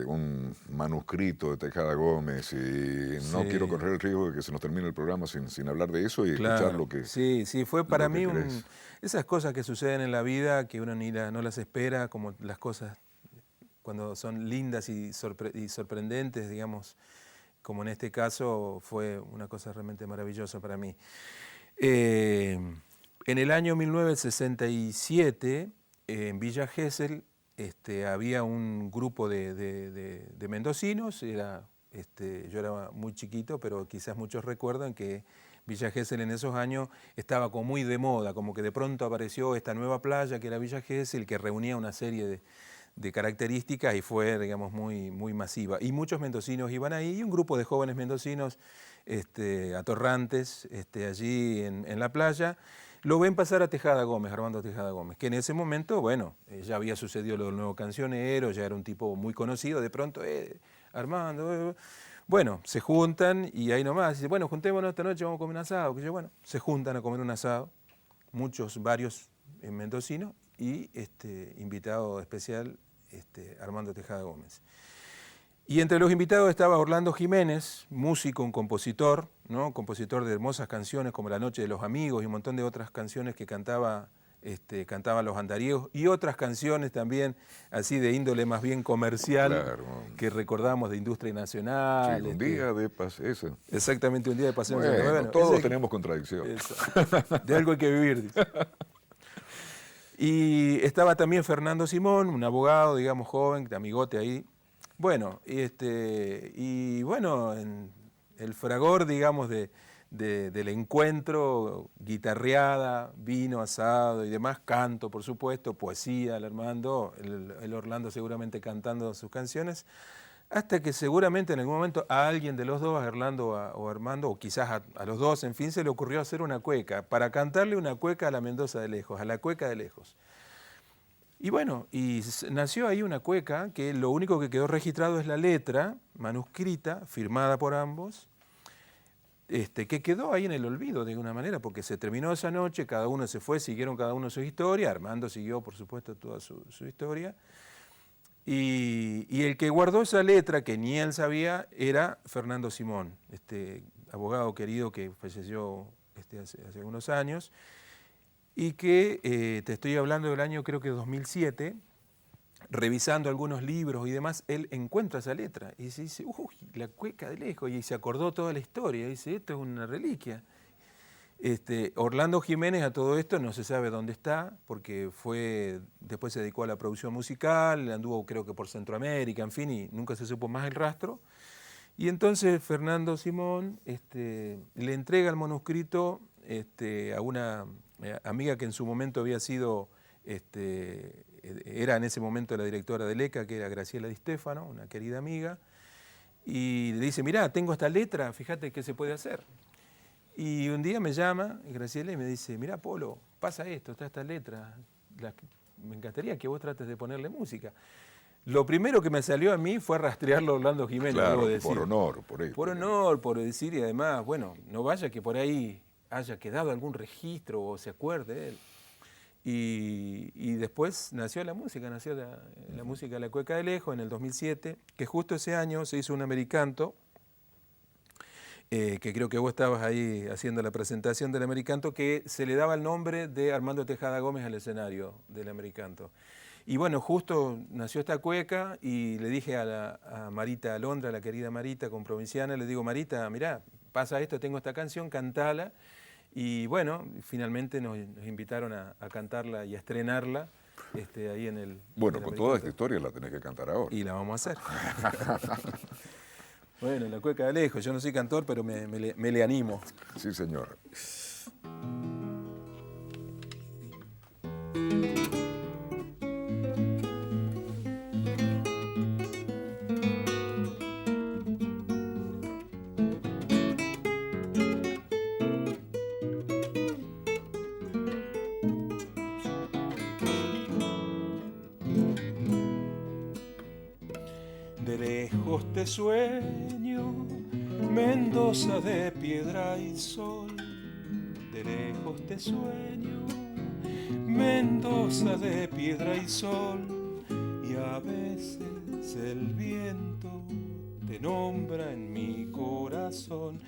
Speaker 2: un manuscrito de Tejada Gómez y no
Speaker 3: Sí.
Speaker 2: quiero correr el riesgo de que se nos termine el programa sin hablar de eso y
Speaker 3: Claro,
Speaker 2: escuchar lo que...
Speaker 3: sí, fue para
Speaker 2: lo que
Speaker 3: mí
Speaker 2: crees.
Speaker 3: esas cosas que suceden en la vida que uno no las espera, como las cosas cuando son lindas y sorprendentes, digamos, como en este caso fue una cosa realmente maravillosa para mí. En el año 1967, en Villa Gesell, había un grupo de mendocinos, yo era muy chiquito, pero quizás muchos recuerdan que Villa Gesell en esos años estaba como muy de moda, como que de pronto apareció esta nueva playa que era Villa Gesell, que reunía una serie de características y fue, digamos, muy, muy masiva. Y muchos mendocinos iban ahí, y un grupo de jóvenes mendocinos atorrantes allí en la playa, lo ven pasar a Tejada Gómez, Armando Tejada Gómez, que en ese momento, bueno, ya había sucedido lo del nuevo cancionero, ya era un tipo muy conocido, de pronto, Armando, bueno, se juntan y ahí nomás, dice, bueno, juntémonos esta noche, vamos a comer un asado, que yo, bueno, se juntan a comer un asado, varios mendocinos, y invitado especial, Armando Tejada Gómez. Y entre los invitados estaba Orlando Jiménez, músico, un compositor, ¿no? Compositor de hermosas canciones como La Noche de los Amigos y un montón de otras canciones que cantaban los andariegos y otras canciones también así de índole más bien comercial,
Speaker 2: Claro.
Speaker 3: que recordamos de Industria Nacional.
Speaker 2: Sí, un día de paz, eso.
Speaker 3: Exactamente, un día de Paseo.
Speaker 2: Bueno, todos tenemos contradicción.
Speaker 3: De algo hay que vivir, dice. Y estaba también Fernando Simón, un abogado, digamos, joven, de amigote ahí. Bueno, y bueno, en el fragor, digamos, del encuentro, guitarreada, vino, asado y demás, canto, por supuesto, poesía, el Armando, el Orlando seguramente cantando sus canciones, hasta que seguramente en algún momento a alguien de los dos, a Orlando o Armando, o quizás a los dos, en fin, se le ocurrió hacer una cueca, para cantarle una cueca a la Mendoza de lejos, a la cueca de lejos. Y bueno, y nació ahí una cueca que lo único que quedó registrado es la letra manuscrita, firmada por ambos, que quedó ahí en el olvido de alguna manera, porque se terminó esa noche, cada uno se fue, siguieron cada uno su historia, Armando siguió, por supuesto, toda su historia, y el que guardó esa letra, que ni él sabía, era Fernando Simón, abogado querido que falleció hace algunos años, y que te estoy hablando del año creo que 2007, revisando algunos libros y demás, él encuentra esa letra y se dice, uy, la cueca de lejos, y se acordó toda la historia, y dice, esto es una reliquia. Orlando Jiménez a todo esto no se sabe dónde está, porque después se dedicó a la producción musical, anduvo creo que por Centroamérica, en fin, y nunca se supo más el rastro. Y entonces Fernando Simón le entrega el manuscrito a una amiga que en su momento había sido, era en ese momento la directora del ECA, que era Graciela Di Stefano, una querida amiga, y le dice, mirá, tengo esta letra, fíjate qué se puede hacer. Y un día me llama Graciela y me dice, mirá, Polo, pasa esto, está esta letra, me encantaría que vos trates de ponerle música. Lo primero que me salió a mí fue rastrearlo a Orlando Jiménez,
Speaker 2: Claro,
Speaker 3: debo decir.
Speaker 2: por honor, por ahí.
Speaker 3: Por honor, por decir, y además, bueno, no vaya que por ahí haya quedado algún registro o se acuerde de él. Y después nació la música música de La Cueca de Lejos en el 2007, que justo ese año se hizo un Americanto, que creo que vos estabas ahí haciendo la presentación del Americanto, que se le daba el nombre de Armando Tejada Gómez al escenario del Americanto. Y bueno, justo nació esta cueca y le dije a Marita Alondra, la querida Marita, comprovinciana, le digo, Marita, mirá, pasa esto, tengo esta canción, cantala. Y bueno, finalmente nos invitaron a cantarla y a estrenarla ahí en el...
Speaker 2: Bueno, con toda esta historia la tenés que cantar ahora.
Speaker 3: Y la vamos a hacer. Bueno, La Cueca de Lejos, yo no soy cantor, pero me le animo.
Speaker 2: Sí, señor.
Speaker 3: De lejos te sueño, Mendoza de piedra y sol. De lejos te sueño, Mendoza de piedra y sol. Y a veces el viento te nombra en mi corazón,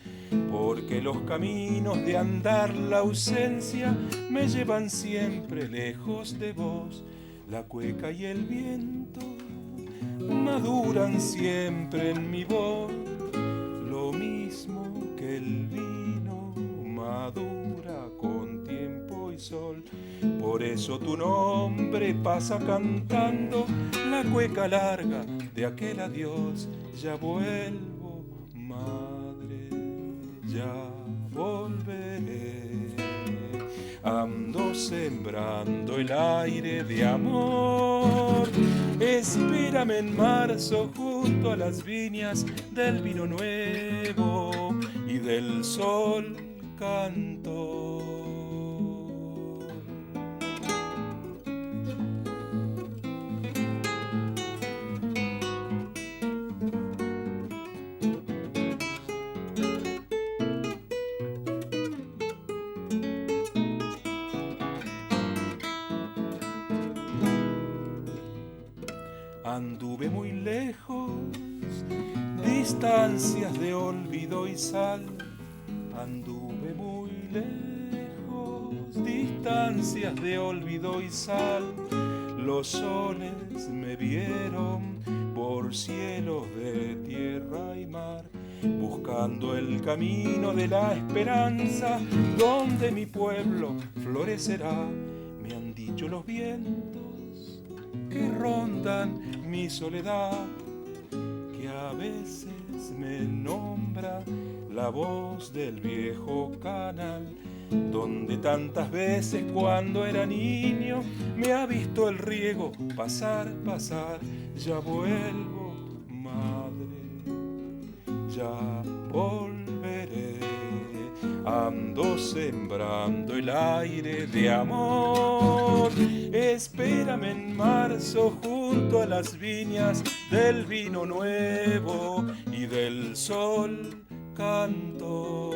Speaker 3: porque los caminos de andar la ausencia me llevan siempre lejos de vos. La cueca y el viento maduran siempre en mi voz, lo mismo que el vino madura con tiempo y sol. Por eso tu nombre pasa cantando la cueca larga de aquel adiós. Ya vuelvo, madre, ya volveré. Ando sembrando el aire de amor. Espérame en marzo junto a las viñas del vino nuevo y del sol cantor. Anduve muy lejos, distancias de olvido y sal. Anduve muy lejos, distancias de olvido y sal. Los soles me vieron por cielos de tierra y mar, buscando el camino de la esperanza, donde mi pueblo florecerá. Me han dicho los vientos que rondan mi soledad, que a veces me nombra la voz del viejo canal, donde tantas veces cuando era niño me ha visto el riego pasar, pasar. Ya vuelvo, madre, ya volveré. Ando sembrando el aire de amor. Espérame en marzo junto a las viñas del vino nuevo y del sol cantor.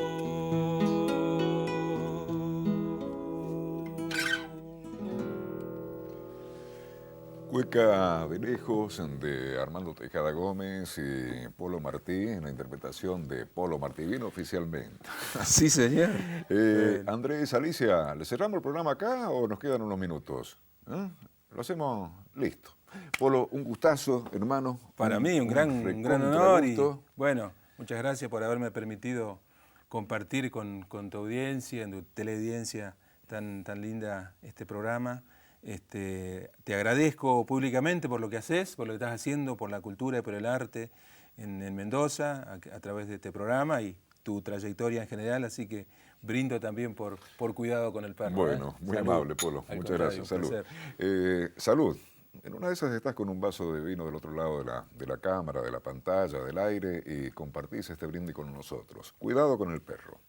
Speaker 2: Cueca de Lejos de Armando Tejada Gómez y Polo Martí, en la interpretación de Polo Martí. Vino oficialmente.
Speaker 3: Sí, señor.
Speaker 2: Andrés, Alicia, ¿le cerramos el programa acá o nos quedan unos minutos? Lo hacemos listo. Polo, un gustazo, hermano.
Speaker 3: Para mí, un gran honor. Y bueno, muchas gracias por haberme permitido compartir con tu audiencia, en tu teleaudiencia tan linda este programa. Te agradezco públicamente por lo que haces, por lo que estás haciendo, por la cultura y por el arte en Mendoza, a través de este programa y tu trayectoria en general, así que brindo también por cuidado con el perro.
Speaker 2: Bueno, muy
Speaker 3: Salud.
Speaker 2: amable, Polo. Muchas gracias. Salud. Salud. En una de esas estás con un vaso de vino del otro lado de la cámara, de la pantalla, del aire y compartís este brindis con nosotros. Cuidado con el perro.